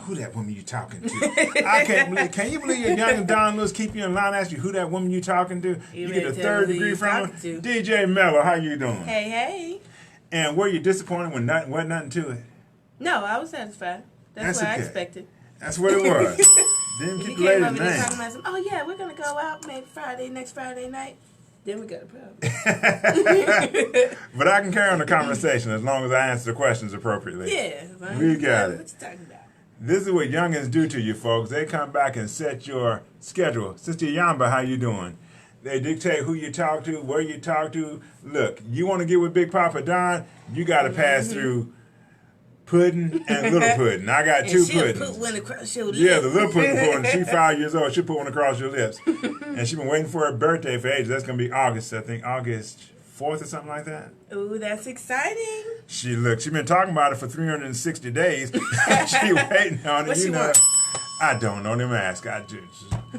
who that woman you talking to? I can't believe. Can you believe your young Don Lewis keep you in line, ask you who that woman you talking to? You get a third degree from her. DJ Mello, how you doing? Hey, hey. And were you disappointed when wasn't nothing to it? No, I was satisfied. That's what I expected. That's what it was. Didn't keep the lady's name. Oh yeah, we're gonna go out maybe next Friday night. Then we got a problem. But I can carry on the conversation as long as I answer the questions appropriately. Yeah. We got it. What you talking about? This is what youngins do to you, folks. They come back and set your schedule. Sister Yamba, how you doing? They dictate who you talk to, where you talk to. Look, you want to get with Big Papa Don, you got to pass through Puddin' and Little Puddin'. I got two puddings. Put one across your lips. Yeah, the little pudding. She's 5 years old. She'll put one across your lips. And she's been waiting for her birthday for ages. That's going to be August, I think, August 4th or something like that. Ooh, that's exciting. She's been talking about it for 360 days. She waiting on it. What she want? I don't know. Let me ask.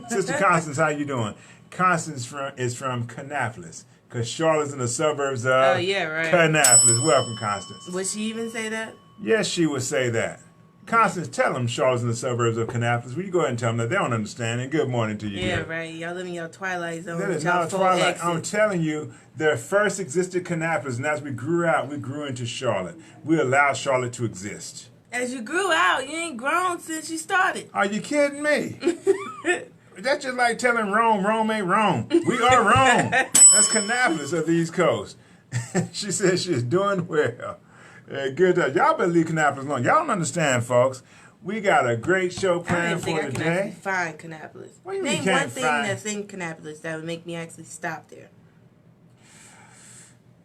Sister Constance, how you doing? Constance is from Kannapolis. Because Charlotte's in the suburbs of Kannapolis. Welcome, Constance. Would she even say that? Yes, she would say that. Constance, tell them Charlotte's in the suburbs of Kannapolis. Will you go ahead and tell them that? They don't understand. And good morning to you. Yeah, dear. right. Y'all live in your twilight zone. That is not a twilight. I'm telling you, there first existed Kannapolis, and as we grew out, we grew into Charlotte. We allowed Charlotte to exist. As you grew out, you ain't grown since you started. Are you kidding me? That's just like telling Rome ain't Rome. We are Rome. That's Kannapolis of the East Coast. She says she's doing well. Good. Y'all better leave Kannapolis alone. Y'all don't understand, folks. We got a great show planned for today. Find Kannapolis. What do you mean Name one thing that's in Kannapolis that would make me actually stop there.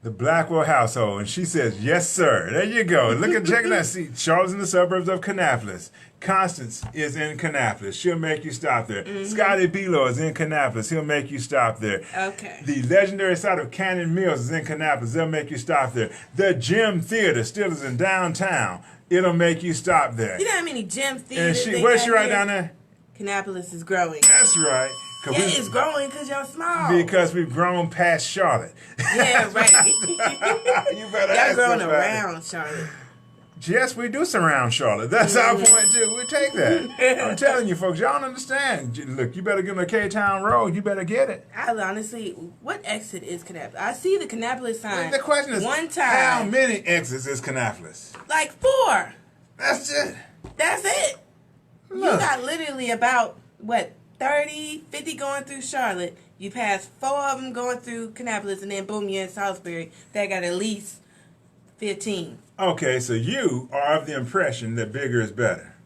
The Blackwell household, and she says, yes, sir. There you go. Check it out. See, Charlotte's in the suburbs of Kannapolis. Constance is in Kannapolis. She'll make you stop there. Scotty Below is in Kannapolis. He'll make you stop there. Okay. The legendary site of Cannon Mills is in Kannapolis. They'll make you stop there. The Gym Theater still is in downtown. It'll make you stop there. You know how many gym theaters where's she right down there? Kannapolis is growing. That's right. Yeah, it's growing because y'all small. Because we've grown past Charlotte. Yeah, right. You better y'all growing around Charlotte. Yes, we do surround Charlotte. That's our point, too. We take that. I'm telling you, folks, y'all don't understand. Look, you better get on the K-Town Road. You better get it. I honestly, what exit is Kannapolis? I see the Kannapolis sign. The question is, one time, how many exits is Kannapolis? Like 4. That's it. That's it. Look. You got literally about, 30, 50 going through Charlotte. You pass 4 of them going through Kannapolis, and then boom, you're in Salisbury. That got at least 15. Okay, so you are of the impression that bigger is better.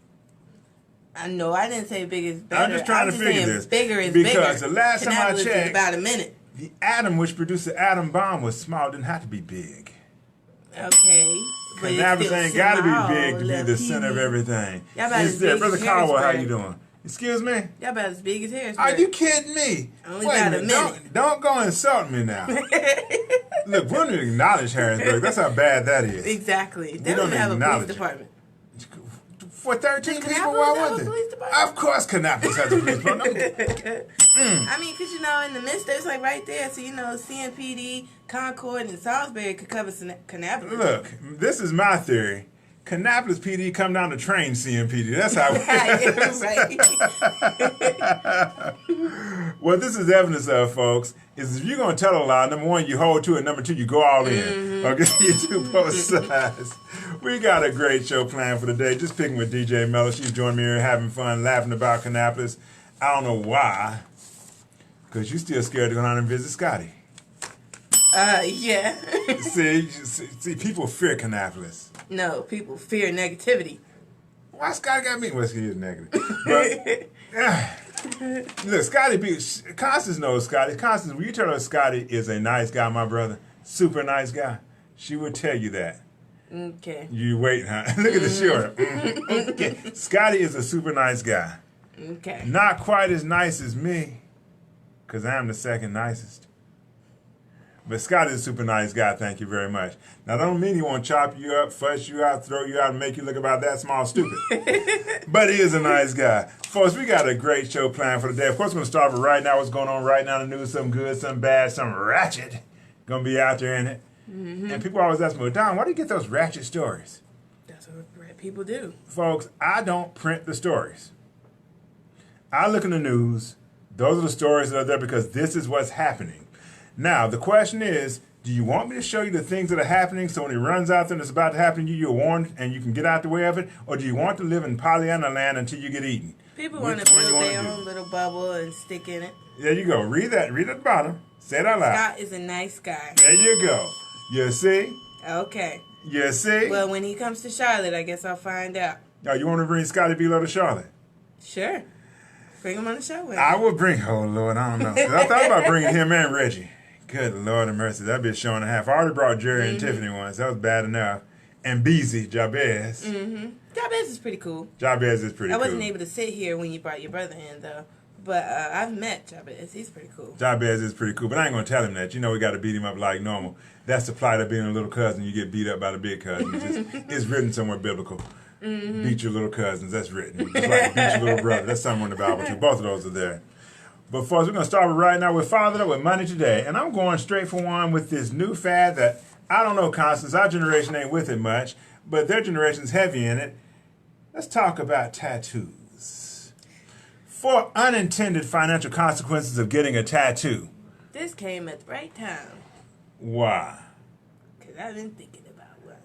I know, I didn't say bigger is better. I'm just trying to figure this. Bigger is bigger. Because the last time I checked, is about a minute. The atom which produced the atom bomb was small. It didn't have to be big. Okay. Kannapolis ain't got to be big to be the center of everything. It's there. Brother Cowell, how you doing? Excuse me? Y'all about as big as Harrisburg. Are you kidding me? Only about a minute. Don't go insult me now. Look, we don't acknowledge Harrisburg. That's how bad that is. Exactly. They don't have a police department. For 13 people, why was it? Of course Kannapolis has a police department. I mean, because, in the midst, it's like right there. So, CMPD, Concord, and Salisbury could cover Kannapolis. Look, this is my theory. Kannapolis PD come down to train CMPD. That's how What this is evidence of, folks, is if you're going to tell a lie, number one, you hold to it. Number two, you go all in. Okay, you do both sides. We got a great show planned for today. Just picking with DJ Mello. She's joining me here having fun, laughing about Kannapolis. I don't know why, because you're still scared to go down and visit Scotty. Yeah. see, people fear Kannapolis. No, people fear negativity. Why Scotty got me? Well, he is negative. But, look, Constance knows Scotty. Constance, when you tell her Scotty is a nice guy, my brother, super nice guy, she would tell you that. Okay. You wait, huh? Look at the shirt. Okay. Scotty is a super nice guy. Okay. Not quite as nice as me, because I'm the second nicest. But Scott is a super nice guy, thank you very much. Now, that don't mean he won't chop you up, fuss you out, throw you out, and make you look about that small stupid. But he is a nice guy. Folks, we got a great show planned for today. Of course, we're going to start with right now, what's going on right now in the news, something good, something bad, something ratchet. Going to be out there in it. And people always ask me, well, Don, why do you get those ratchet stories? That's what People do. Folks, I don't print the stories. I look in the news. Those are the stories that are there because this is what's happening. Now, the question is, do you want me to show you the things that are happening so when it runs out there and it's about to happen to you, you're warned and you can get out the way of it? Or do you want to live in Pollyanna land until you get eaten? People want to build their own little bubble and stick in it. There you go. Read that. Read at the bottom. Say it out loud. Scott is a nice guy. There you go. You see? Okay. You see? Well, when he comes to Charlotte, I guess I'll find out. Oh, you want to bring Scotty Below to Charlotte? Sure. Bring him on the show with I will bring, oh Lord, I don't know. 'Cause I thought about bringing him and Reggie. Good Lord of mercy. That'd be a show and a half. I already brought Jerry and Tiffany once. That was bad enough. And Beezy, Jabez. Jabez is pretty cool. Jabez is pretty cool. I wasn't able to sit here when you brought your brother in, though. But I've met Jabez. He's pretty cool. Jabez is pretty cool. But I ain't going to tell him that. You know we got to beat him up like normal. That's the plight of being a little cousin. You get beat up by the big cousin. It's written somewhere biblical. Beat your little cousins. That's written. Just like beat your little brother. That's somewhere in the Bible, too. Both of those are there. But folks, we're going to start right now with Father Up with Money Today. And I'm going straight for one with this new fad that, I don't know, Constance, our generation ain't with it much, but their generation's heavy in it. Let's talk about tattoos. 4 unintended financial consequences of getting a tattoo. This came at the right time. Why? Because I've been thinking about one.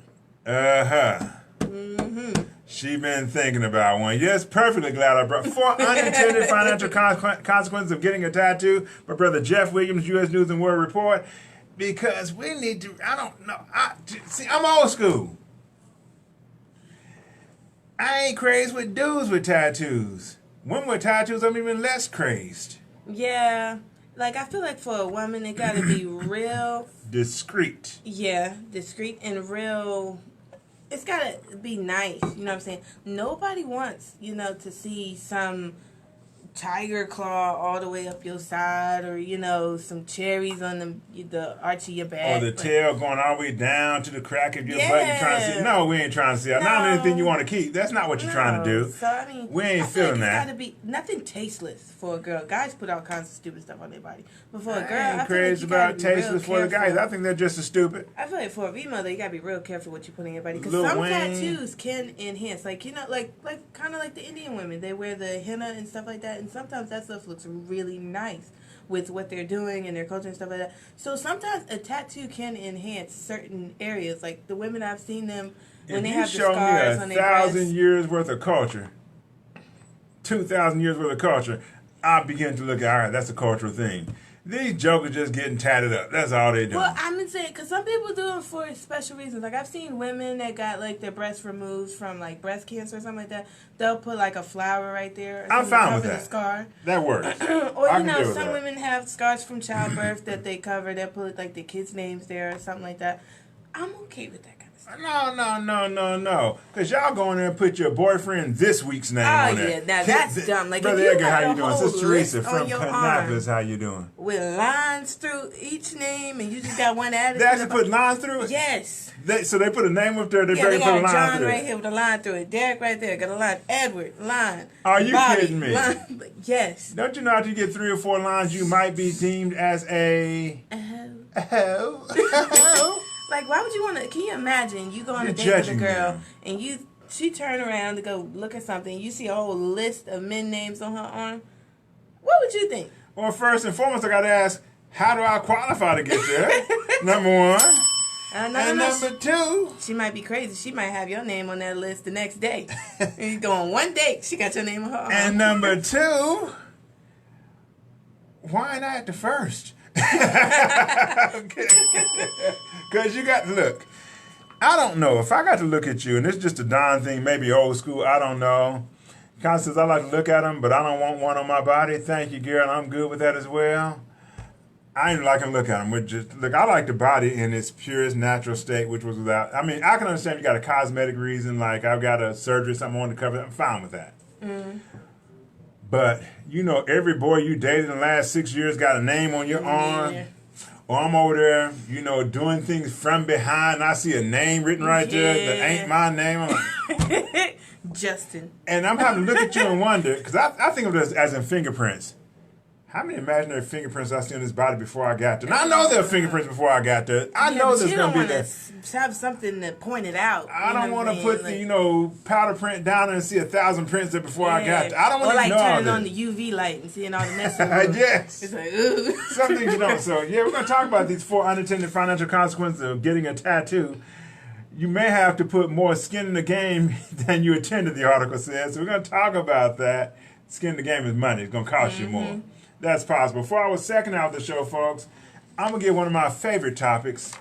She been thinking about one. Yes, perfectly glad I brought 4 unintended financial consequences of getting a tattoo. My brother Jeff Williams, U.S. News and World Report. Because we need to, I don't know. See, I'm old school. I ain't crazed with dudes with tattoos. Women with tattoos, I'm even less crazed. Yeah. Like, I feel like for a woman, it got to be real... discreet. Yeah, discreet and real... It's got to be nice, you know what I'm saying? Nobody wants, to see some tiger claw all the way up your side or, some cherries on the arch of your back. Or the tail going all the way down to the crack of your butt. You're trying to see. No, we ain't trying to see. No. Not anything you want to keep. That's not what you're trying to do. So, I mean, we ain't feeling that. It's got to be nothing tasteless for a girl. Guys put all kinds of stupid stuff on their body. But for a girl, I ain't crazy about tasteless for the guys. I think they're just as stupid. I feel like for a female, though, you got to be real careful what you put in your body. Because some tattoos can enhance. Like, like kind of like the Indian women. They wear the henna and stuff like that. And sometimes that stuff looks really nice with what they're doing and their culture and stuff like that. So sometimes a tattoo can enhance certain areas. Like the women I've seen them when they have the scars on their breasts. 1,000 years worth of culture, 2,000 years worth of culture, I begin to look at, all right, that's a cultural thing. These jokers just getting tatted up. That's all they do. Well, I'm gonna say, because some people do it for special reasons. Like, I've seen women that got, like, their breasts removed from, like, breast cancer or something like that. They'll put, like, a flower right there. I'm fine with that. The scar. That works. Or, some women have scars from childbirth that they cover. They'll put, like, the kids' names there or something like that. I'm okay with that. No. Because y'all go in there and put your boyfriend this week's name on there. Oh, yeah. Now, that's dumb. Like, Brother Edgar, how you doing? Sister Teresa from Kannapolis, how you doing? With lines through each name, and you just got one added. They actually put lines through it? Yes. So they put a name up there, they put a line through it. John right here with a line through it. Derek right there got a line. Edward, line. Are you Bobby, kidding me? Line. Yes. Don't you know after you get 3 or 4 lines, you might be deemed as a... Like, why would you want to? Can you imagine you go on a date with a girl and she turn around to go look at something, you see a whole list of men names on her arm? What would you think? Well, first and foremost, I got to ask, how do I qualify to get there? Number one. Number 2. She might be crazy. She might have your name on that list the next day. And you go on one date, she got your name on her arm. And number 2, why not the first? Because you got to look. I don't know. If I got to look at you, and it's just a Don thing, maybe old school, I don't know. Constance, I like to look at them, but I don't want one on my body. Thank you, girl. I'm good with that as well. I ain't like to look at them. Look, I like the body in its purest natural state, which was without. I mean, I can understand you got a cosmetic reason, like I've got a surgery, something on to cover. I'm fine with that. But, every boy you dated in the last 6 years got a name on your arm. Or I'm over there, doing things from behind, and I see a name written right there that ain't my name. I'm like, Justin. And I'm having to look at you and wonder, because I think of this as in fingerprints. How many imaginary fingerprints I see on this body before I got there? And I know there are fingerprints before I got there. I know there's going to be that. Have something to point it out. I don't want to put the powder print down and see 1,000 prints there before I got there. I don't want to know all turning on the UV light and seeing all the mess. Yes. It's like, ooh. Some things you don't. So, yeah, we're going to talk about these 4 unintended financial consequences of getting a tattoo. You may have to put more skin in the game than you intended, the article says. So we're going to talk about that. Skin in the game is money. It's going to cost you more. That's possible. For our second hour of the show, folks, I'm going to get one of my favorite topics.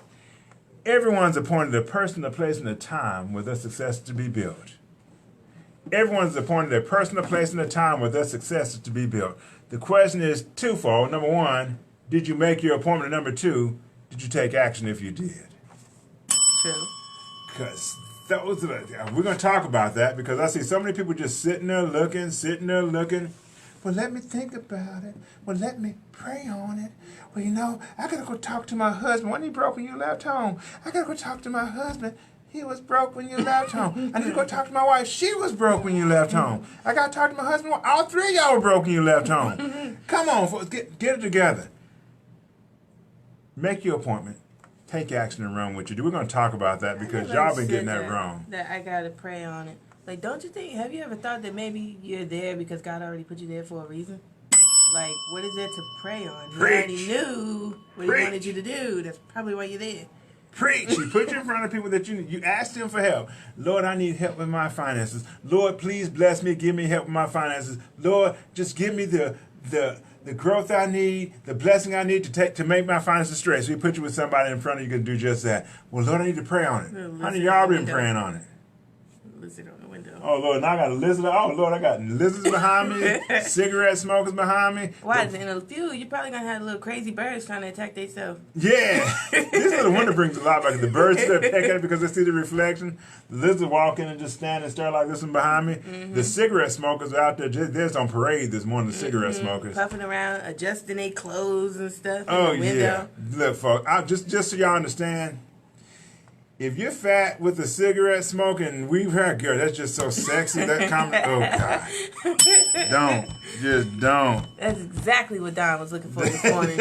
Everyone's appointed a person, a place, and a time where their success is to be built. Everyone's appointed a person, a place, and a time where their success is to be built. The question is twofold. Number one, did you make your appointment? Number two, did you take action if you did? True. Because we're going to talk about that because I see so many people just sitting there looking. Well, let me think about it. Well, let me pray on it. Well, I got to go talk to my husband. When he broke when you left home, I got to go talk to my husband. He was broke when you left home. I need to go talk to my wife. She was broke when you left home. I got to talk to my husband. All 3 of y'all were broke when you left home. Come on, folks, get it together. Make your appointment. Take action and run with you. We're going to talk about that because y'all been getting that wrong. That I got to pray on it. Like, don't you think, have you ever thought that maybe you're there because God already put you there for a reason? Like, what is there to pray on? He already knew what He wanted you to do. That's probably why you're there. Preach. He put you in front of people that you asked Him for help. Lord, I need help with my finances. Lord, please bless me. Give me help with my finances. Lord, just give me the growth I need, the blessing I need to make my finances straight. So He put you with somebody in front of you who can do just that. Well, Lord, I need to pray on it. How many of y'all been praying on it? Lizard on the window. Oh, Lord, now I got a lizard. Oh, Lord, I got lizards behind me, cigarette smokers behind me. Why? In a few, you're probably going to have little crazy birds trying to attack themselves. Yeah. This little window brings a lot back. The birds sit there pecking it because they see the reflection. The lizard walk in and just stand and stare like this one behind me. Mm-hmm. The cigarette smokers are out there. They're just on parade this morning, the cigarette smokers. Puffing around, adjusting their clothes and stuff in the window. Yeah. Look, folks, just so y'all understand, if you're fat with a cigarette smoking weave hair, girl, that's just so sexy. That comment, oh God, don't. That's exactly what Don was looking for this morning.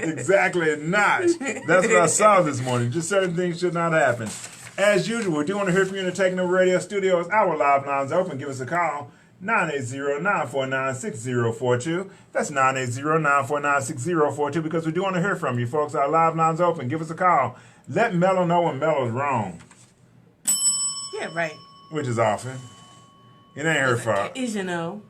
Exactly not. That's what I saw this morning. Just certain things should not happen. As usual, we do want to hear from you in the Taking Over Radio Studios. Our live line's open. Give us a call. 980-949-6042. That's 980-949-6042 because we do want to hear from you, folks. Our live line's open. Give us a call. Let Mello know when Mello's wrong. Yeah, right. Which is often. It ain't her fault. Occasional.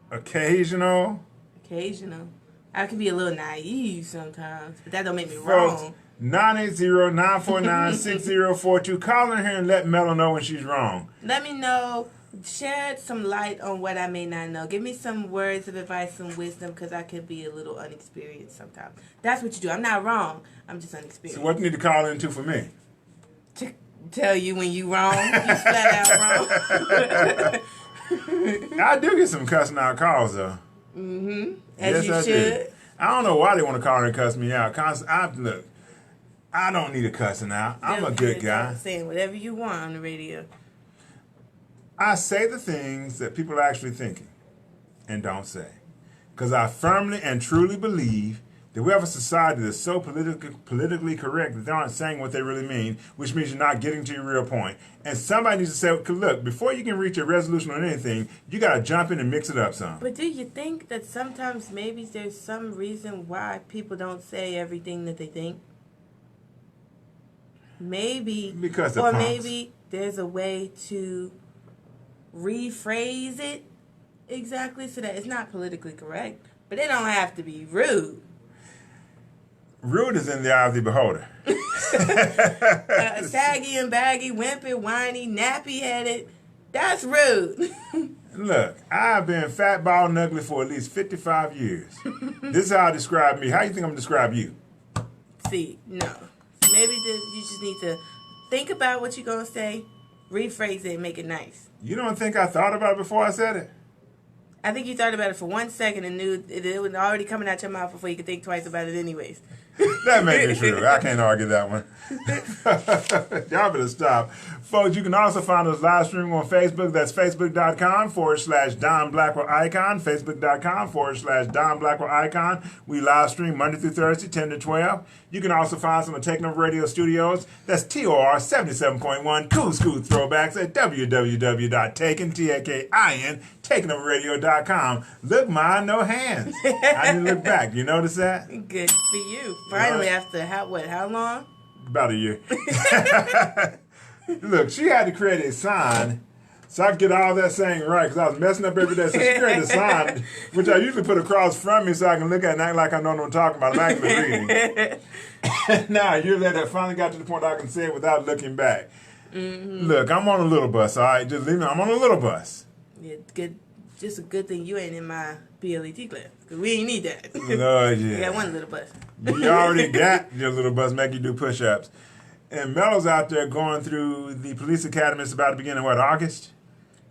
Occasional? Occasional. I can be a little naive sometimes, but that don't make me wrong. 980-949-6042. Call in here and let Mello know when she's wrong. Let me know. Shed some light on what I may not know. Give me some words of advice, some wisdom, because I could be a little unexperienced sometimes. That's what you do. I'm not wrong. I'm just unexperienced. So what you need to call into for me? To tell you when you wrong. You flat out wrong. I do get some cussing out calls, though. Mm-hmm. As yes, you should. I don't know why they want to call and cuss me out. Look, I don't need a cussing out. I'm a good guy. Saying whatever you want on the radio. I say the things that people are actually thinking and don't say. Because I firmly and truly believe that we have a society that's so politically correct that they aren't saying what they really mean, which means you're not getting to your real point. And somebody needs to say, look, before you can reach a resolution on anything, you got to jump in and mix it up some. But do you think that sometimes maybe there's some reason why people don't say everything that they think? Maybe. Because or maybe there's a way to rephrase it exactly so that it's not politically correct, but it don't have to be rude. Rude is in the eye of the beholder. Saggy and baggy, wimpy, whiny, nappy-headed, that's rude. Look, I've been fat, bald, and ugly for at least 55 years. This is how I describe me. How do you think I'm going to describe you? See, no. Maybe you just need to think about what you're going to say, rephrase it, and make it nice. You don't think I thought about it before I said it? I think you thought about it for 1 second and knew it was already coming out your mouth before you could think twice about it anyways. That may be true. I can't argue that one. Y'all better stop. Folks, you can also find us live streaming on Facebook. That's facebook.com/Don Blackwell Icon. Facebook.com/Don Blackwell Icon. We live stream Monday through Thursday, 10 to 12. You can also find us on the Taking Over Radio Studios. That's TOR 77.1 Cool School Throwbacks at takeinoverradio.com. Look, mine, no hands. I didn't look back. You notice that? Good for you. Finally, after how long? About a year. Look, she had to create a sign so I could get all that saying right because I was messing up every day. So she created a sign, which I usually put across from me so I can look at it and act like I know what I'm talking about. I'm actually reading. Now, a year later, I finally got to the point I can say it without looking back. Mm-hmm. Look, I'm on a little bus, all right? Just leave me. I'm on a little bus. Yeah, good. Just a good thing you ain't in my BLET class because we ain't need that. Lord, yeah. We got one little bus. You already got your little bus, make you do push-ups. And Mello's out there going through the police academy. It's about to begin in what, August?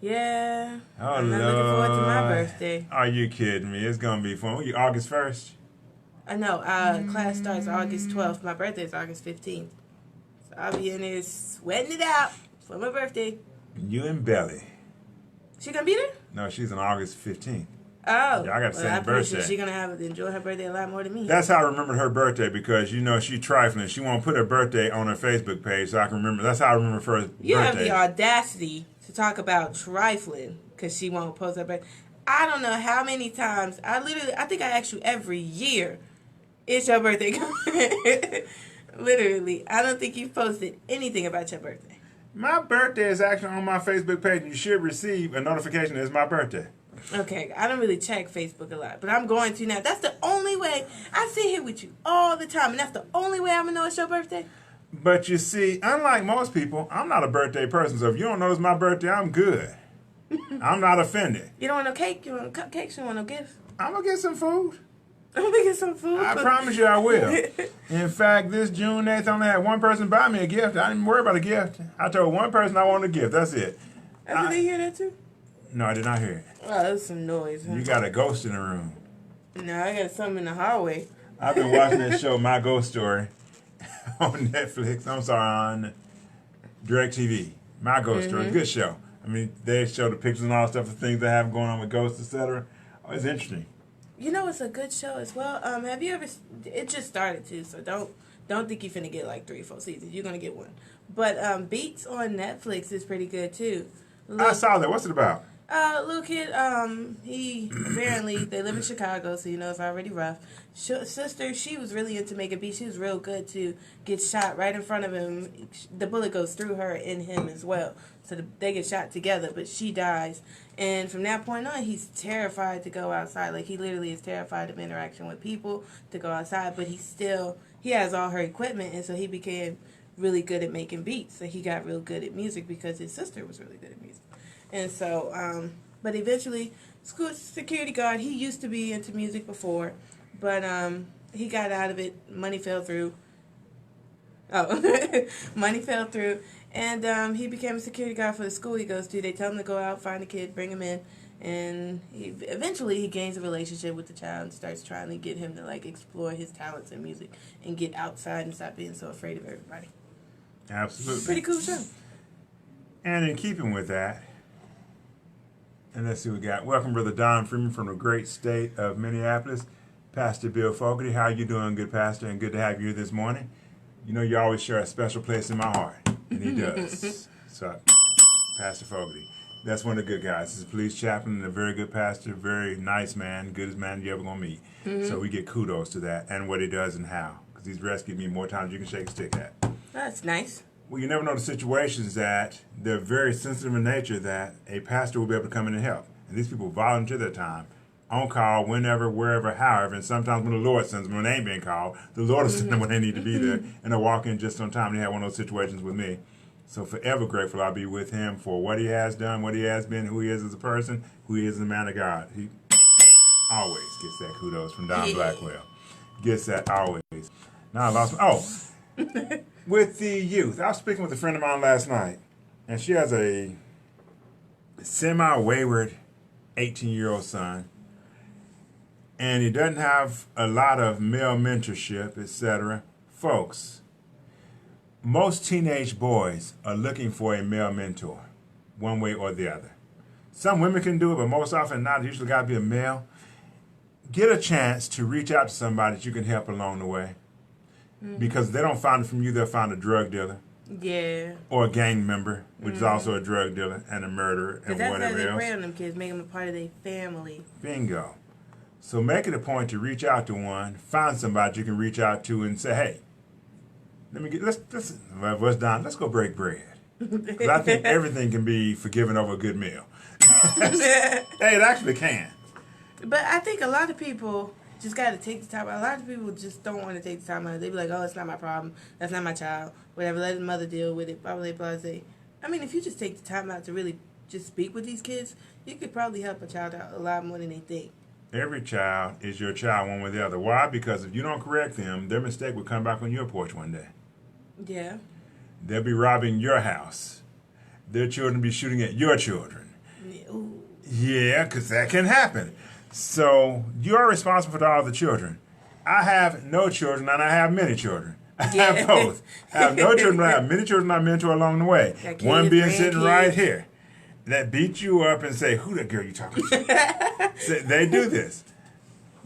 Yeah. Oh, I'm not Lord. looking forward to my birthday. Are you kidding me? It's going to be fun. You August 1st? I know. Class starts August 12th. My birthday is August 15th. So I'll be in there sweating it out for my birthday. You and Belly. She gonna be there? No, she's on August 15th. Oh. Y'all got the same I'm birthday. pretty sure she's gonna enjoy her birthday a lot more than me. That's how I remembered her birthday because, you know, she trifling. She won't put her birthday on her Facebook page so I can remember. That's how I remember her birthday. You have the audacity to talk about trifling because she won't post her birthday. I don't know how many times. I think I ask you every year, it's your birthday coming. Literally. I don't think you've posted anything about your birthday. My birthday is actually on my Facebook page and you should receive a notification that it's my birthday. Okay, I don't really check Facebook a lot, but I'm going to now. That's the only way. I sit here with you all the time, and that's the only way I'm going to know it's your birthday. But you see, unlike most people, I'm not a birthday person, so if you don't know it's my birthday, I'm good. I'm not offended. You don't want no cake? You want no cupcakes? You don't want no gifts? I'm going to get some food. I'm going to get some food. I promise you I will. In fact, this June 8th, I only had one person buy me a gift. I didn't even worry about a gift. I told one person I wanted a gift. That's it. Did they hear that too? No, I did not hear it. Oh, that's some noise. Huh? You got a ghost in the room. No, I got something in the hallway. I've been watching that show, My Ghost Story, on Netflix. I'm sorry, on DirecTV. My Ghost Story. It's a good show. I mean, they show the pictures and all stuff of things they have going on with ghosts, etc. Oh, it's interesting. You know, it's a good show as well. Have you ever? It just started too, so don't think you're finna get like 3 or 4 seasons. You're gonna get one. But Beats on Netflix is pretty good too. I saw that. What's it about? Little kid, he apparently, they live in Chicago, so you know it's already rough. Sister, she was really into making beats. She was real good to get shot right in front of him. The bullet goes through her and him as well. So they get shot together, but she dies. And from that point on, he's terrified to go outside. Like, he literally is terrified of interaction with people, to go outside. But he has all her equipment, and so he became really good at making beats. So he got real good at music because his sister was really good at music. And so, but eventually, school security guard, he used to be into music before, but he got out of it. Money fell through. Oh, money fell through. And he became a security guard for the school he goes to. They tell him to go out, find a kid, bring him in. And eventually he gains a relationship with the child and starts trying to get him to, like, explore his talents in music and get outside and stop being so afraid of everybody. Absolutely. Pretty cool show. And in keeping with that, and let's see what we got. Welcome, Brother Don Freeman from the great state of Minneapolis. Pastor Bill Fogarty, how you doing, good pastor? And good to have you this morning. You know you always share a special place in my heart, and he does. So, Pastor Fogarty. That's one of the good guys. He's a police chaplain and a very good pastor, very nice man, goodest man you ever going to meet. Mm-hmm. So we get kudos to that and what he does and how. Because he's rescued me more times than you can shake a stick at. That's nice. Well, you never know the situations that they're very sensitive in nature that a pastor will be able to come in and help. And these people volunteer their time, on call, whenever, wherever, however. And sometimes when the Lord sends them, when they ain't being called, the Lord will send them when they need to be there. And they'll walk in just on time. And he had one of those situations with me. So forever grateful I'll be with him for what he has done, what he has been, who he is as a person, who he is as a man of God. He always gets that kudos from Don Blackwell. Gets that always. Now I lost my... With the youth, I was speaking with a friend of mine last night, and she has a semi-wayward 18-year-old son. and he doesn't have a lot of male mentorship, etc., folks, most teenage boys are looking for a male mentor, one way or the other. Some women can do it, but most often not. It usually got to be a male. Get a chance to reach out to somebody that you can help along the way. Because if they don't find it from you, they'll find a drug dealer. Yeah. Or a gang member, which is also a drug dealer and a murderer and that's whatever how they else. prey on them kids, make them a part of their family. Bingo. So make it a point to reach out to one, find somebody you can reach out to and say, hey, let's what's down, let's go break bread. Because I think everything can be forgiven over a good meal. Hey, it actually can. But I think a lot of people just got to take the time out. A lot of people just don't want to take the time out. They be like, oh, it's not my problem. That's not my child. Whatever, let his mother deal with it. Blah, blah, blah, blah. I mean, if you just take the time out to really just speak with these kids, you could probably help a child out a lot more than they think. Every child is your child one way or the other. Why? Because if you don't correct them, their mistake will come back on your porch one day. Yeah. They'll be robbing your house. Their children will be shooting at your children. Yeah, because that can happen. So you're responsible for all the children. I have no children and I have many children. I have both. I have no children, but I have many children I mentor along the way. One being sitting right here. That beat you up and say, who the girl you talking to? So they do this.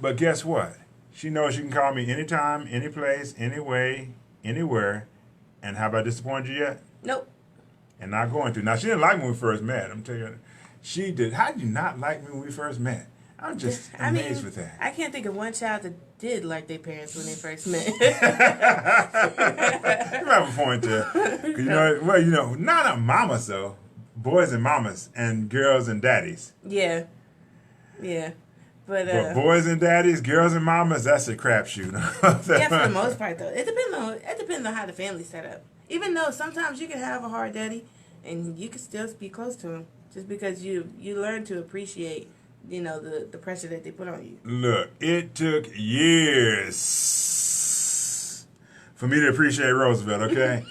But guess what? She knows she can call me anytime, any place, any way, anywhere. And have I disappointed you yet? Nope. And not going to. Now, she didn't like me when we first met. I'm telling you. She did. How did you not like me when we first met? I'm just amazed with that. I can't think of one child that did like their parents when they first met. You have a point there. Not a mamas, though. Boys and mamas and girls and daddies. Yeah. Yeah. But boys and daddies, girls and mamas, that's a crapshoot. Yeah, for the most part, though. It depends on how the family's set up. Even though sometimes you can have a hard daddy and you can still be close to him just because you learn to appreciate, the pressure that they put on you. Look, it took years for me to appreciate Roosevelt, okay?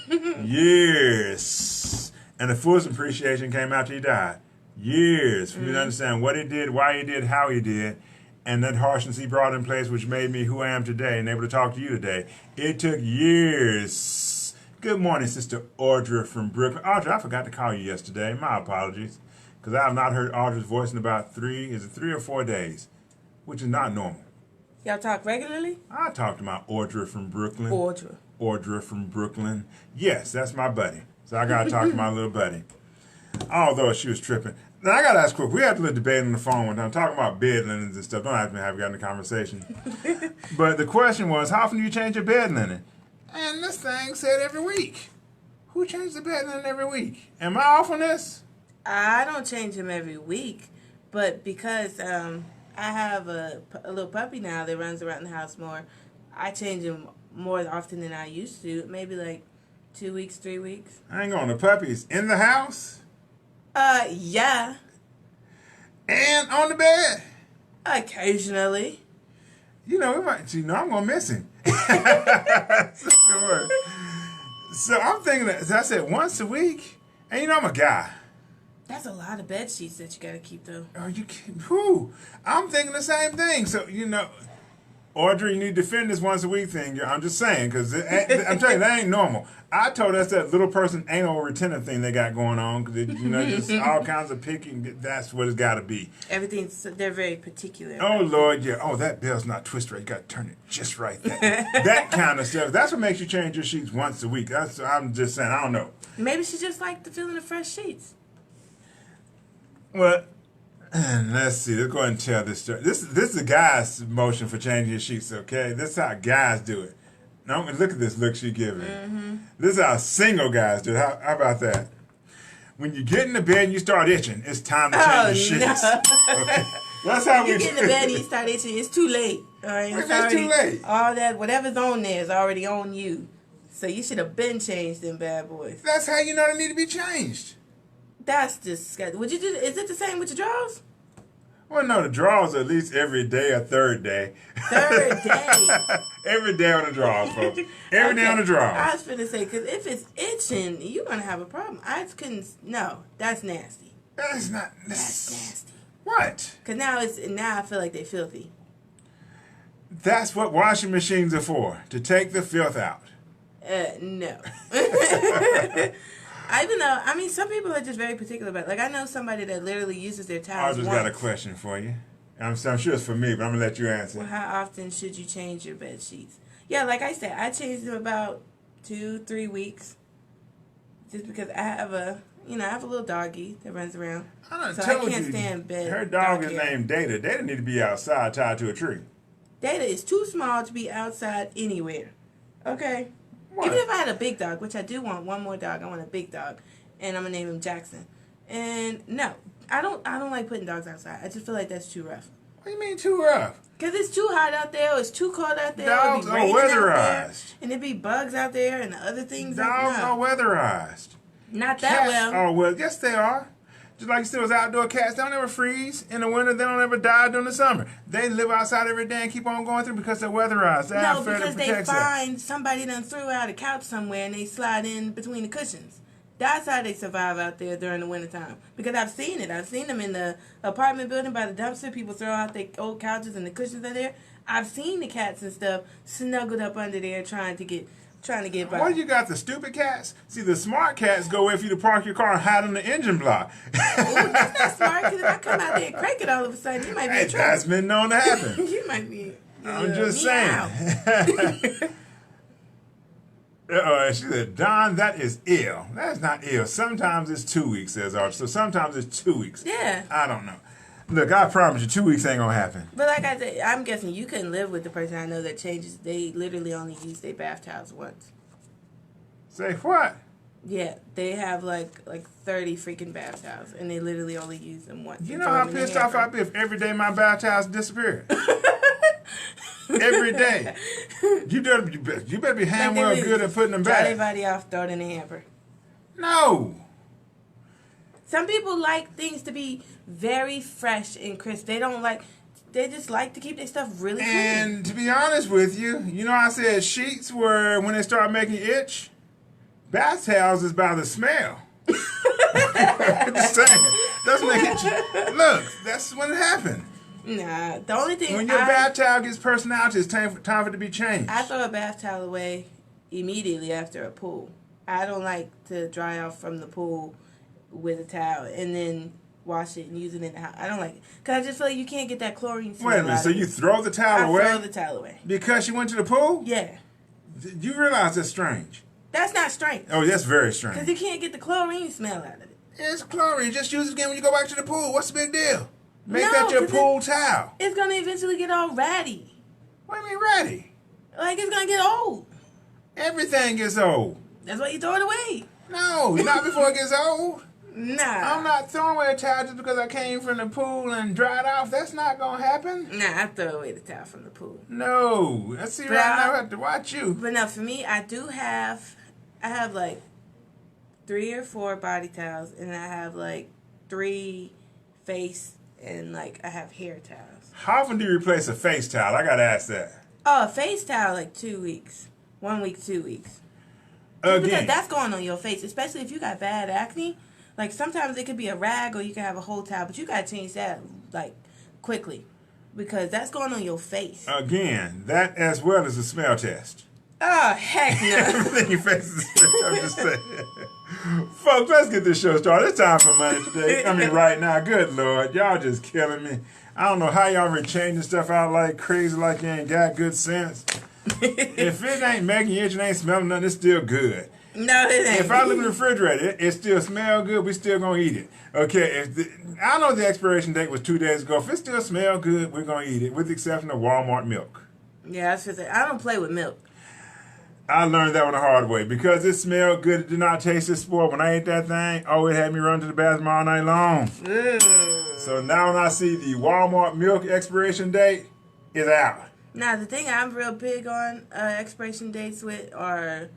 Years. And the fullest appreciation came after he died. Years for me to understand what he did, why he did, how he did, and that harshness he brought in place, which made me who I am today and able to talk to you today. It took years. Good morning, Sister Audra from Brooklyn. Audra, I forgot to call you yesterday. My apologies. Because I have not heard Audra's voice in about 3 or 4 days, which is not normal. Y'all talk regularly? I talk to my Audra from Brooklyn. Audra from Brooklyn. Yes, that's my buddy. So I got to talk to my little buddy. Although she was tripping. Now, I got to ask quick. We had to debate on the phone one time, talking about bed linens and stuff. Don't have to have gotten a conversation. But the question was, how often do you change your bed linen? And this thing said every week. Who changes the bed linen every week? Am I off on this? I don't change them every week. But because I have a little puppy now that runs around the house more, I change them more often than I used to. Maybe like 2 weeks, 3 weeks. Hang on, the puppy's in the house? Yeah. And on the bed? Occasionally. We might, I'm going to miss him. So I'm thinking that, as I said, once a week. And I'm a guy. That's a lot of bed sheets that you got to keep, though. Are you kidding? Who? I'm thinking the same thing. So, Audrey, you need to defend this once a week thing. I'm just saying, because I'm telling you, that ain't normal. I told us that little person anal retentive thing they got going on, because just all kinds of picking. That's what it's got to be. They're very particular. Oh Lord, yeah. Oh, that bell's not twisted right. You got to turn it just right. That kind of stuff. That's what makes you change your sheets once a week. I'm just saying. I don't know. Maybe she just liked the feeling of fresh sheets. Well. Let's see. Let's go ahead and tell this story. This is a guy's motion for changing your sheets, okay? This is how guys do it. Now, look at this look she giving. Mm-hmm. This is how single guys do it. How about that? When you get in the bed and you start itching, it's time to change your sheets. No. Okay? That's how we do it. You get in the bed and you start itching, it's too late. All right? It's too late. All that, whatever's on there is already on you. So you should have been changed them bad boys. That's how you know they need to be changed. That's disgusting. Would you do? Is it the same with your drawers? Well, no, the drawers are at least every day or third day. Third day? Every day on the drawers, folks. Every day on the drawers. I was going to say, because if it's itching, you're going to have a problem. No, that's nasty. That's not. That's nasty. What? Because now I feel like they're filthy. That's what washing machines are for, to take the filth out. No. I mean, some people are just very particular about it. Like, I know somebody that literally uses their towels I just got a question for you. I'm sure it's for me, but I'm going to let you answer. Well, how often should you change your bed sheets? Yeah, like I said, I changed them about 2-3 weeks. Just because I have a little doggy that runs around. I can't stand bed. Her dog is named Data. Data need to be outside tied to a tree. Data is too small to be outside anywhere. Okay? What? Even if I had a big dog, which I do want one more dog. I want a big dog. And I'm going to name him Jackson. And no, I don't like putting dogs outside. I just feel like that's too rough. What do you mean too rough? Because it's too hot out there, or it's too cold out there. Dogs are weatherized. And there'd be bugs out there and other things. Dogs are weatherized. Not that Cats well. Oh, well, yes they are. Just like you said, outdoor cats, they don't ever freeze. In the winter, they don't ever die during the summer. They live outside every day and keep on going through because they're weatherized. No, because they find somebody done threw out a couch somewhere and they slide in between the cushions. That's how they survive out there during the wintertime. Because I've seen it. I've seen them in the apartment building by the dumpster. People throw out their old couches and the cushions are there. I've seen the cats and stuff snuggled up under there trying to get by. Well, you got the stupid cats. See, the smart cats go wait for you to park your car and hide on the engine block. Ooh, that's not smart, because if I come out there and crank it all of a sudden, you might be in trouble. That's been known to happen. You might be. I'm just saying. She said, Don, that is ill. That's not ill. Sometimes it's 2 weeks, says Archie. So sometimes it's 2 weeks. Yeah. I don't know. Look, I promise you, 2 weeks ain't going to happen. But like I said, I'm guessing you couldn't live with the person I know that changes. They literally only use their bath towels once. Say what? Yeah, they have like 30 freaking bath towels, and they literally only use them once. You know how pissed off I'd be if every day my bath towels disappeared? Every day. You better be well good at putting them back. Dry everybody off, throw it in the hamper. No. Some people like things to be very fresh and crisp. They just like to keep their stuff really clean. And to be honest with you, you know I said sheets were when they start making you itch? Bath towels is by the smell. Just saying. Doesn't make it. Look, that's when it happened. Nah, the only thing when your bath towel gets personality, it's time for it to be changed. I throw a bath towel away immediately after a pool. I don't like to dry off from the pool with a towel and then wash it and use it in the house. I don't like it. Because I just feel like you can't get that chlorine smell. Wait a minute, so you throw the towel away? I throw the towel away. Because you went to the pool? Yeah. You realize that's strange. That's not strange. Oh, that's very strange. Because you can't get the chlorine smell out of it. It's chlorine. Just use it again when you go back to the pool. What's the big deal? Make that your pool towel. It's going to eventually get all ratty. What do you mean ratty? Like it's going to get old. Everything gets old. That's why you throw it away. No, not before it gets old. Nah. I'm not throwing away a towel just because I came from the pool and dried off. That's not going to happen. Nah, I throw away the towel from the pool. No. Let's see right now. I have to watch you. But no, for me, I have like 3 or 4 body towels, and I have like 3 face, and like I have hair towels. How often do you replace a face towel? I got to ask that. Oh, a face towel like 2 weeks. 1 week, 2 weeks. Again. Because that's going on your face, especially if you got bad acne. Like sometimes it could be a rag or you can have a whole towel, but you got to change that like quickly because that's going on your face. Again, that as well as the smell test. Oh, heck no. Everything your face is. I'm just saying. Folks, let's get this show started. It's time for money today. I mean, right now. Good Lord. Y'all just killing me. I don't know how y'all been changing stuff out like crazy like you ain't got good sense. If it ain't making you itch and ain't smelling nothing, it's still good. No, it ain't. If I look in the refrigerator, it still smell good, we still going to eat it. Okay, I know the expiration date was 2 days ago. If it still smell good, we're going to eat it, with the exception of Walmart milk. Yeah, I was just saying, I don't play with milk. I learned that one the hard way. Because it smelled good, it did not taste as spoiled. When I ate that thing, it had me run to the bathroom all night long. So now when I see the Walmart milk expiration date, it's out. Now, the thing I'm real big on expiration dates with are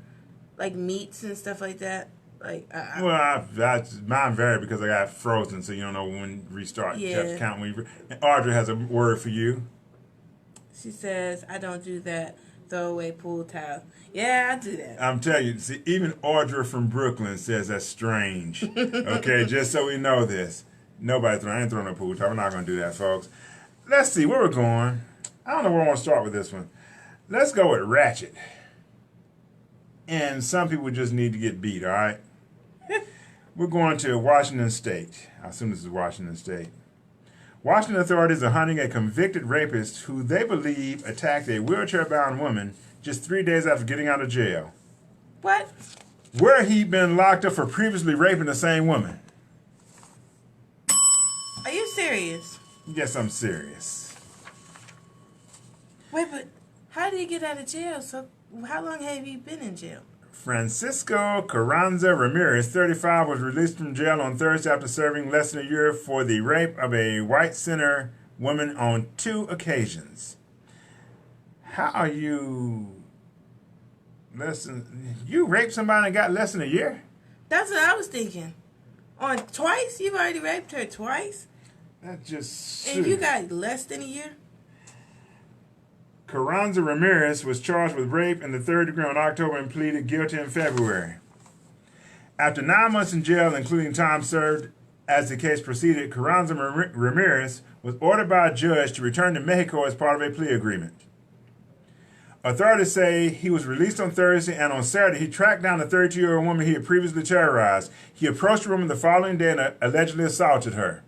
like meats and stuff like that. Like, well, mine vary because I got frozen, so you don't know when restart. Yeah. You have to count when Audrey has a word for you. She says, I don't do that. Throw away pool towel. Yeah, I do that. I'm telling you, see, even Audrey from Brooklyn says that's strange. Okay, just so we know this. I ain't throwing a pool towel. We're not going to do that, folks. Let's see where we're going. I don't know where I want to start with this one. Let's go with ratchet. And some people just need to get beat, all right? We're going to Washington State. I assume this is Washington State. Washington authorities are hunting a convicted rapist who they believe attacked a wheelchair-bound woman just 3 days after getting out of jail. What? Where he'd been locked up for previously raping the same woman. Are you serious? Yes, I'm serious. Wait, but how did he get out of jail? So how long have you been in jail? Francisco Carranza Ramirez, 35, was released from jail on Thursday after serving less than a year for the rape of a white center woman on 2 occasions. How are you... You raped somebody and got less than a year? That's what I was thinking. On twice? You've already raped her twice? That's just... And you got less than a year? Carranza Ramirez was charged with rape in the 3rd degree on October and pleaded guilty in February. After 9 months in jail, including time served as the case proceeded, Carranza Ramirez was ordered by a judge to return to Mexico as part of a plea agreement. Authorities say he was released on Thursday, and on Saturday he tracked down the 32-year-old woman he had previously terrorized. He approached the woman the following day and allegedly assaulted her.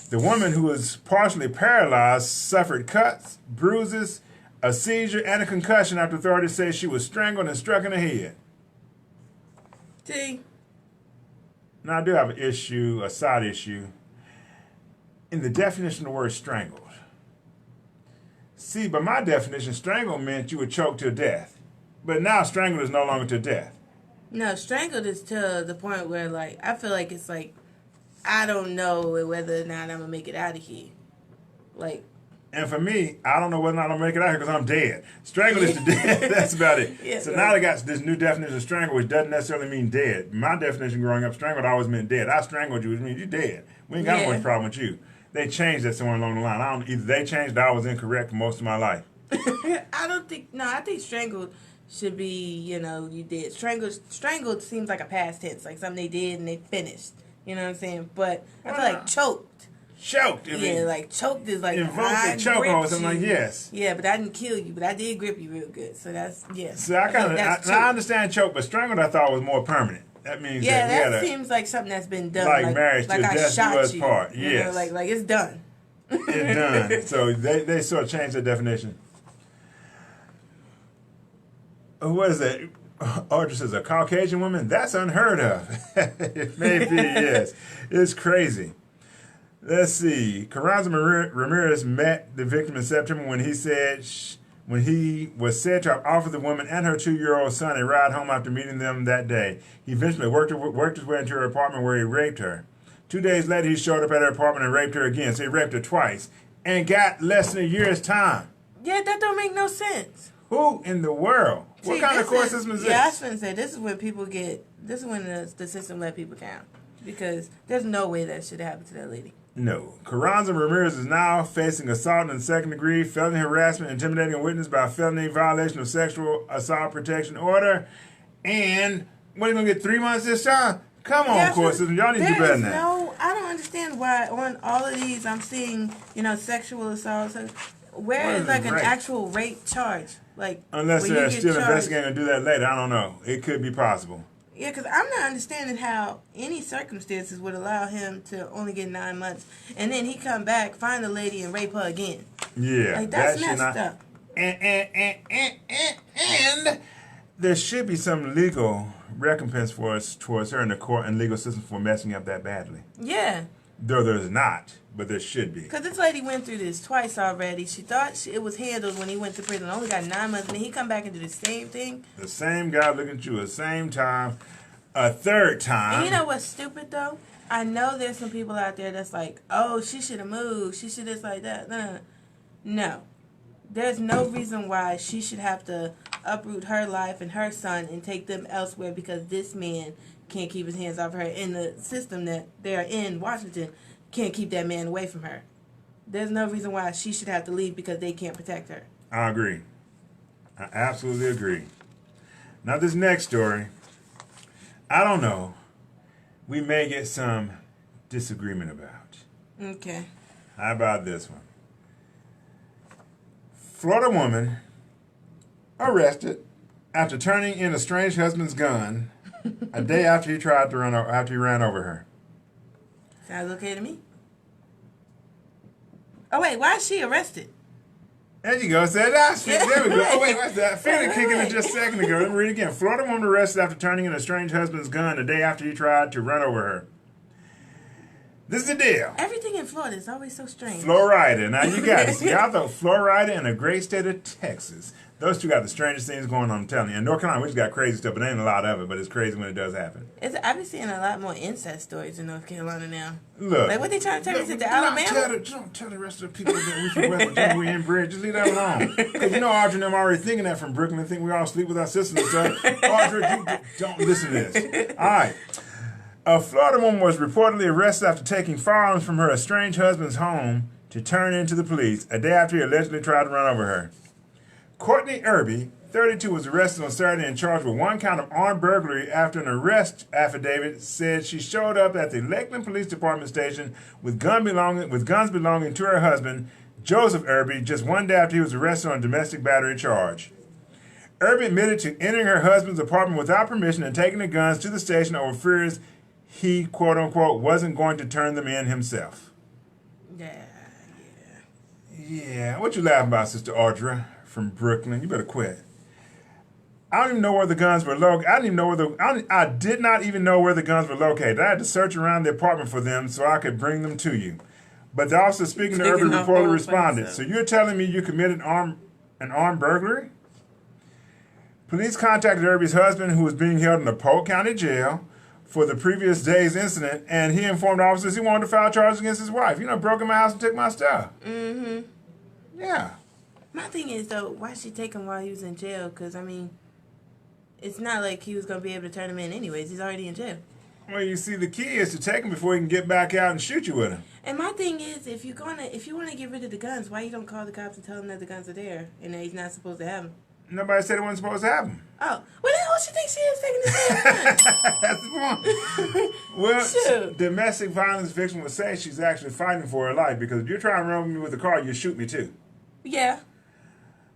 The woman, who was partially paralyzed, suffered cuts, bruises, a seizure, and a concussion after authorities say she was strangled and struck in the head. See? Now, I do have an issue, a side issue, in the definition of the word strangled. See, by my definition, strangled meant you were choked to death. But now strangled is no longer to death. No, strangled is to the point where, like, I feel like it's like, I don't know whether or not I'm going to make it out of here. Like. And for me, I don't know whether or not I'm going to make it out here because I'm dead. Strangled is to death. That's about it. Yeah, so right. now they got this new definition of strangled, which doesn't necessarily mean dead. My definition growing up, strangled always meant dead. I strangled you, which means you're dead. We ain't got much problem with you. They changed that somewhere along the line. Either they changed or I was incorrect for most of my life. I think strangled should be, you did. Strangled seems like a past tense, like something they did and they finished. You know what I'm saying? But I feel like choked. Choked. Like choked is like invoked the choke on something like yes. Yeah, but I didn't kill you, but I did grip you real good. So that's So I understand choke, but strangled I thought was more permanent. That means that seems like something that's been done. Like marriage to death do us part. Yes. Like it's done. It's done. So they sort of changed the definition. What is that? Audrey says, a Caucasian woman? That's unheard of. It may be, yes. It's crazy. Let's see. Carranza Ramirez met the victim in September when he was said to have offered the woman and her 2-year-old son a ride home after meeting them that day. He eventually worked his way into her apartment where he raped her. 2 days later, he showed up at her apartment and raped her again. So he raped her twice and got less than a year's time. Yeah, that don't make no sense. Who in the world? What kind of court system is this? Yeah, I was going to say, this is when the system let people down. Because there's no way that should happen to that lady. No. Carranza Ramirez is now facing assault in the 2nd degree, felony harassment, intimidating a witness by felony violation of sexual assault protection order. And what, are you going to get 3 months this time? Come on, court system. Y'all need to do better than that. I don't understand why on all of these I'm seeing, sexual assault. Where is like an actual rape charge? Like, unless they're still investigating and do that later. I don't know. It could be possible. Yeah, because I'm not understanding how any circumstances would allow him to only get 9 months. And then he come back, find the lady, and rape her again. Yeah. Like, that's messed up. And there should be some legal recompense for us towards her in the court and legal system for messing up that badly. Yeah. Though there's not, but there should be. Because this lady went through this twice already. She thought it was handled when he went to prison. Only got 9 months, and then he come back and do the same thing. The same guy looking at you the same time, a third time. And you know what's stupid, though? I know there's some people out there that's like, oh, she should have moved. She should have like that. No. There's no reason why she should have to uproot her life and her son and take them elsewhere because this man can't keep his hands off her. In the system that they're in, Washington can't keep that man away from her. There's no reason why she should have to leave because they can't protect her. I agree. I absolutely agree. Now this next story, I don't know. We may get some disagreement about. Okay. How about this one? Florida woman arrested after turning in a strange husband's gun a day after he ran over her. Sounds okay to me. Oh wait, why is she arrested? There you go. There we go. Oh wait, what's that? I figured it kicking in just a second ago. Let me read it again. Florida woman arrested after turning in a strange husband's gun a day after he tried to run over her. This is the deal. Everything in Florida is always so strange. Florida. Now you got it. So y'all thought Florida and the great state of Texas. Those two got the strangest things going on, I'm telling you. In North Carolina, we just got crazy stuff, but there ain't a lot of it, but it's crazy when it does happen. I've been seeing a lot more incest stories in North Carolina now. Look. Like, what they trying to turn us into Alabama? Don't tell the rest of the people that we from West Virginia, we inbred. Just leave that alone. Because you know Audrey and them already thinking that from Brooklyn and think we all sleep with our sisters and stuff. Audrey, you don't listen to this. All right. A Florida woman was reportedly arrested after taking firearms from her estranged husband's home to turn into the police a day after he allegedly tried to run over her. Courtney Irby, 32, was arrested on Saturday and charged with one count of armed burglary after an arrest affidavit said she showed up at the Lakeland Police Department station with guns belonging to her husband, Joseph Irby, just one day after he was arrested on a domestic battery charge. Irby admitted to entering her husband's apartment without permission and taking the guns to the station over fears he, quote-unquote, wasn't going to turn them in himself. Yeah. What you laughing about, Sister Audrey from Brooklyn? You better quit. I don't even know where the guns were located. I did not even know where the guns were located. I had to search around the apartment for them so I could bring them to you. But the officer speaking to Irby reportedly responded. So you're telling me you committed an armed burglary? Police contacted Irby's husband, who was being held in the Polk County Jail for the previous day's incident, and he informed officers he wanted to file charges against his wife. Broke in my house and took my stuff. Mm-hmm. Yeah. My thing is, though, why she take him while he was in jail? Because, it's not like he was going to be able to turn him in anyways. He's already in jail. Well, you see, the key is to take him before he can get back out and shoot you with him. And my thing is, if you want to get rid of the guns, why you don't call the cops and tell them that the guns are there and that he's not supposed to have them? Nobody said he wasn't supposed to have them. Oh. Well, then who she think she is taking this gun? That's the point. Well, domestic violence victim would say she's actually fighting for her life because if you're trying to run over me with a car, you shoot me too. Yeah.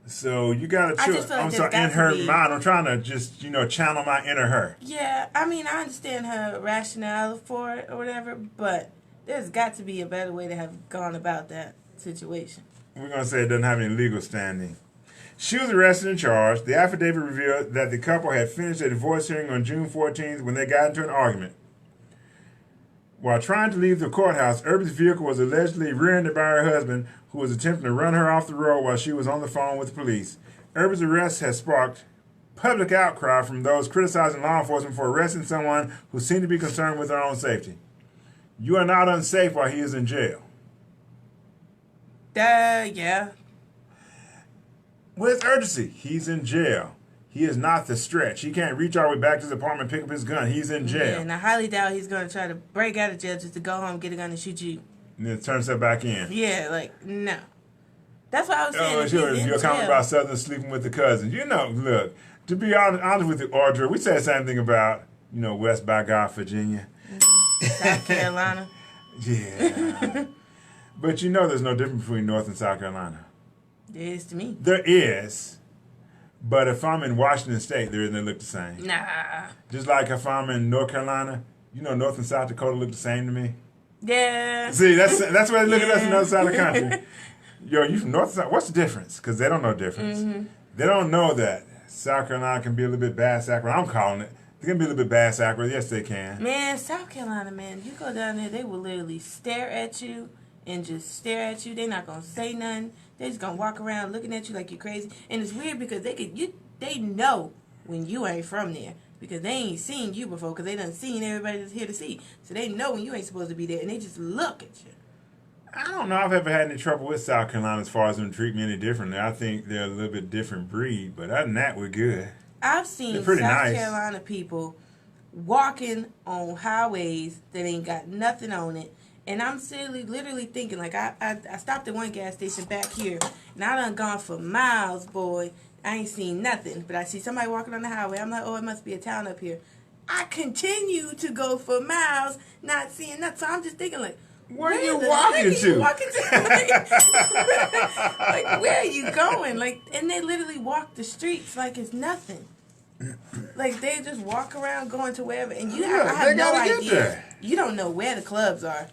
So you got to choose. I'm sorry, in her mind, I'm trying to just, channel my inner her. Yeah, I understand her rationale for it or whatever, but there's got to be a better way to have gone about that situation. We're going to say it doesn't have any legal standing. She was arrested and charged. The affidavit revealed that the couple had finished a divorce hearing on June 14th when they got into an argument. While trying to leave the courthouse, Irby's vehicle was allegedly rear-ended by her husband, who was attempting to run her off the road while she was on the phone with the police. Irby's arrest has sparked public outcry from those criticizing law enforcement for arresting someone who seemed to be concerned with their own safety. You are not unsafe while he is in jail. Yeah. With urgency, he's in jail. He is not the stretch. He can't reach all the way back to his apartment and pick up his gun. He's in jail. Yeah, and I highly doubt he's going to try to break out of jail just to go home, get a gun, and shoot you. And then turn himself back in. Yeah, no. That's what I was saying. You're comment about Southern sleeping with the cousins. Look, to be honest with you, Audrey, we said the same thing about, West by God, Virginia. Mm-hmm. South Carolina. Yeah. But there's no difference between North and South Carolina. There is to me. There is. But if I'm in Washington State, they look the same. Nah. Just like if I'm in North Carolina, North and South Dakota look the same to me. Yeah. See, that's why they look at us on the other side of the country. You from North and South? What's the difference? Because they don't know the difference. Mm-hmm. They don't know that South Carolina can be a little bit bad South I'm calling it. They can be a little bit bad South Yes, they can. Man, South Carolina, man, you go down there, they will literally stare at you and just stare at you. They're not going to say nothing. They're just going to walk around looking at you like you're crazy. And it's weird because they know when you ain't from there because they ain't seen you before because they done seen everybody that's here to see. So they know when you ain't supposed to be there and they just look at you. I don't know if I've ever had any trouble with South Carolina as far as them treat me any differently. I think they're a little bit different breed, but other than that, we're good. I've seen South Carolina people walking on highways that ain't got nothing on it. And I'm literally thinking, like, I stopped at one gas station back here, and I done gone for miles, boy. I ain't seen nothing. But I see somebody walking on the highway. I'm like, oh, it must be a town up here. I continue to go for miles, not seeing nothing. So I'm just thinking, like, Where are you walking to? Like, where are you going? Like, and they literally walk the streets like it's nothing. Like, they just walk around going to wherever, and I have no idea. You don't know where the clubs are,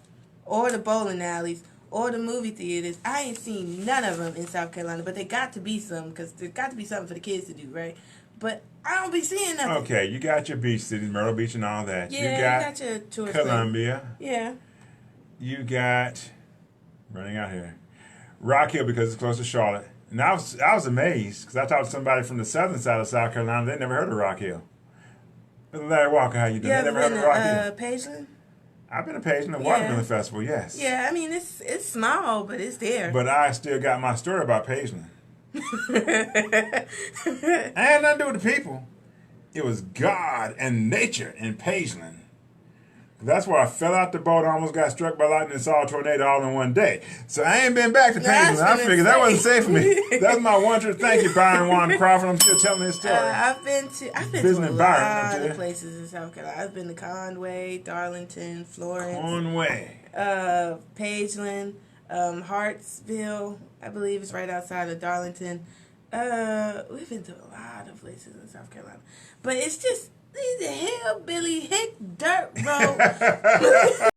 or the bowling alleys, or the movie theaters. I ain't seen none of them in South Carolina, but there got to be some, because there got to be something for the kids to do, right? But I don't be seeing nothing. Okay, you got your beach cities, Myrtle Beach and all that. Yeah, you got your tourist Columbia. Place. Yeah. You got, running out here, Rock Hill because it's close to Charlotte. And I was amazed because I talked to somebody from the southern side of South Carolina. They never heard of Rock Hill. Larry Walker, how you doing? They never heard of Rock Hill. Pageland? I've been to Pageland, the Watermelon Festival, yes. Yeah, I mean, it's small, but it's there. But I still got my story about Pageland. I had nothing to do with the people. It was God and nature in Pageland. That's where I fell out the boat, almost got struck by lightning and saw a tornado all in one day. So I ain't been back to Pageland. I figured that wasn't safe for me. That's my one trip. Thank you, Byron Juan Crawford. I'm still telling this story. I've been to a lot of places in South Carolina. I've been to Conway, Darlington, Florence. Conway. Pageland, Hartsville, I believe it's right outside of Darlington. We've been to a lot of places in South Carolina. But it's just these hillbilly hick dirt road